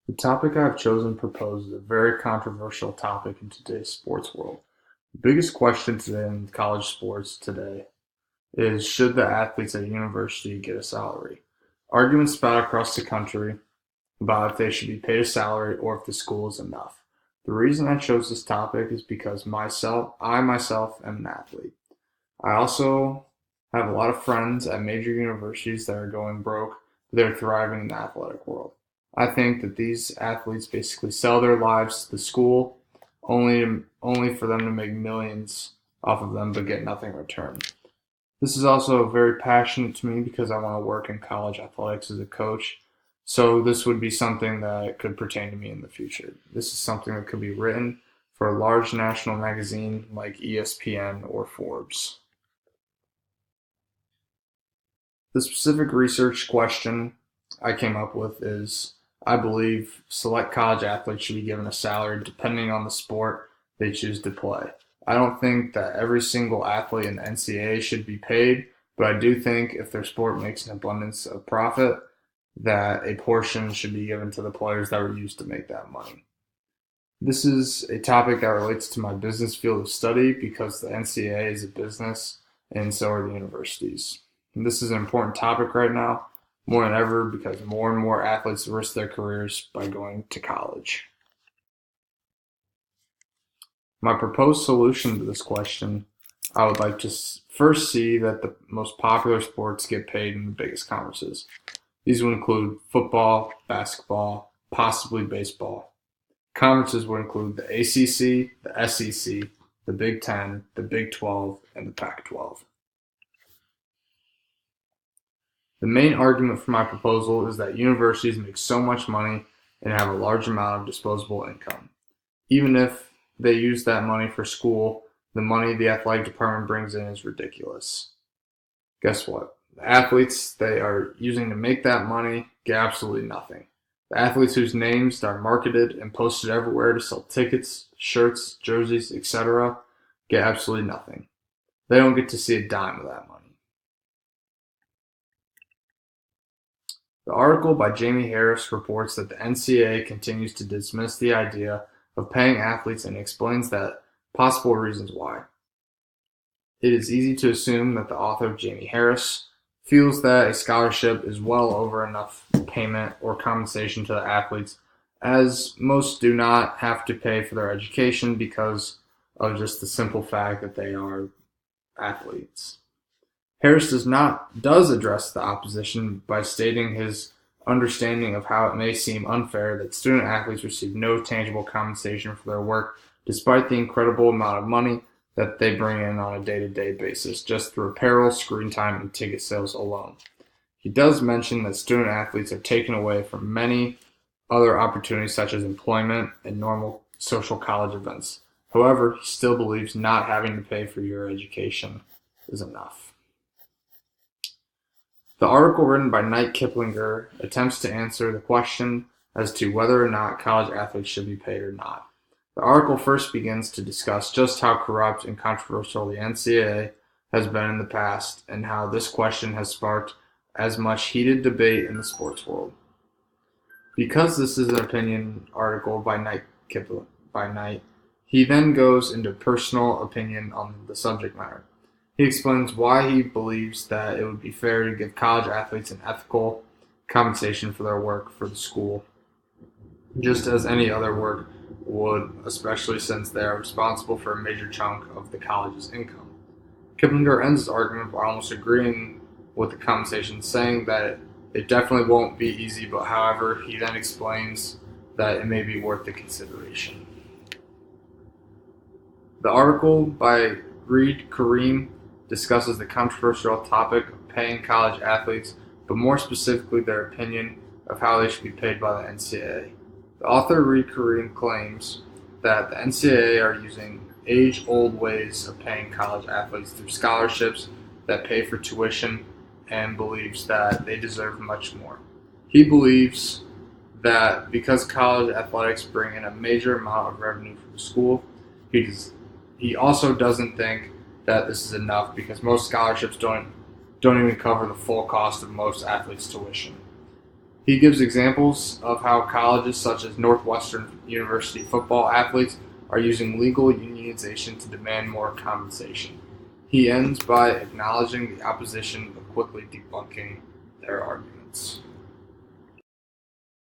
The topic I have chosen proposes a very controversial topic in today's sports world. The biggest question today in college sports today is should the athletes at a university get a salary? Arguments spout across the country about if they should be paid a salary or if the school is enough. The reason I chose this topic is because I myself am an athlete. I also have a lot of friends at major universities that are going broke, but they're thriving in the athletic world. I think that these athletes basically sell their lives to the school only for them to make millions off of them but get nothing in return. This is also very passionate to me because I want to work in college athletics as a coach. So this would be something that could pertain to me in the future. This is something that could be written for a large national magazine like ESPN or Forbes. The specific research question I came up with is I believe select college athletes should be given a salary depending on the sport they choose to play. I don't think that every single athlete in the NCAA should be paid, but I do think if their sport makes an abundance of profit, that a portion should be given to the players that were used to make that money. This is a topic that relates to my business field of study because the NCAA is a business and so are the universities. And this is an important topic right now, more than ever, because more and more athletes risk their careers by going to college. My proposed solution to this question, I would like to first see that the most popular sports get paid in the biggest conferences. These would include football, basketball, possibly baseball. Conferences would include the ACC, the SEC, the Big Ten, the Big 12, and the Pac 12. The main argument for my proposal is that universities make so much money and have a large amount of disposable income. Even if they use that money for school, the money the athletic department brings in is ridiculous. Guess what? The athletes they are using to make that money get absolutely nothing. The athletes whose names are marketed and posted everywhere to sell tickets, shirts, jerseys, etc., get absolutely nothing. They don't get to see a dime of that money. The article by Jamie Harris reports that the NCAA continues to dismiss the idea of paying athletes and explains that possible reasons why. It is easy to assume that the author, Jamie Harris, feels that a scholarship is well over enough payment or compensation to the athletes, as most do not have to pay for their education because of just the simple fact that they are athletes. Harris does address the opposition by stating his understanding of how it may seem unfair that student athletes receive no tangible compensation for their work despite the incredible amount of money that they bring in on a day-to-day basis just through apparel, screen time, and ticket sales alone. He does mention that student athletes are taken away from many other opportunities such as employment and normal social college events. However, he still believes not having to pay for your education is enough. The article written by Knight Kiplinger attempts to answer the question as to whether or not college athletes should be paid or not. The article first begins to discuss just how corrupt and controversial the NCAA has been in the past and how this question has sparked as much heated debate in the sports world. Because this is an opinion article by Knight, he then goes into personal opinion on the subject matter. He explains why he believes that it would be fair to give college athletes an ethical compensation for their work for the school, just as any other work would, especially since they are responsible for a major chunk of the college's income. Kiplinger ends his argument by almost agreeing with the compensation, saying that it definitely won't be easy, but however, he then explains that it may be worth the consideration. The article by Reed Kareem discusses the controversial topic of paying college athletes, but more specifically their opinion of how they should be paid by the NCAA. The author Reed Kareem claims that the NCAA are using age-old ways of paying college athletes through scholarships that pay for tuition and believes that they deserve much more. He believes that because college athletics bring in a major amount of revenue for the school, he also doesn't think that this is enough because most scholarships don't even cover the full cost of most athletes' tuition. He gives examples of how colleges such as Northwestern University football athletes are using legal unionization to demand more compensation. He ends by acknowledging the opposition but quickly debunking their arguments.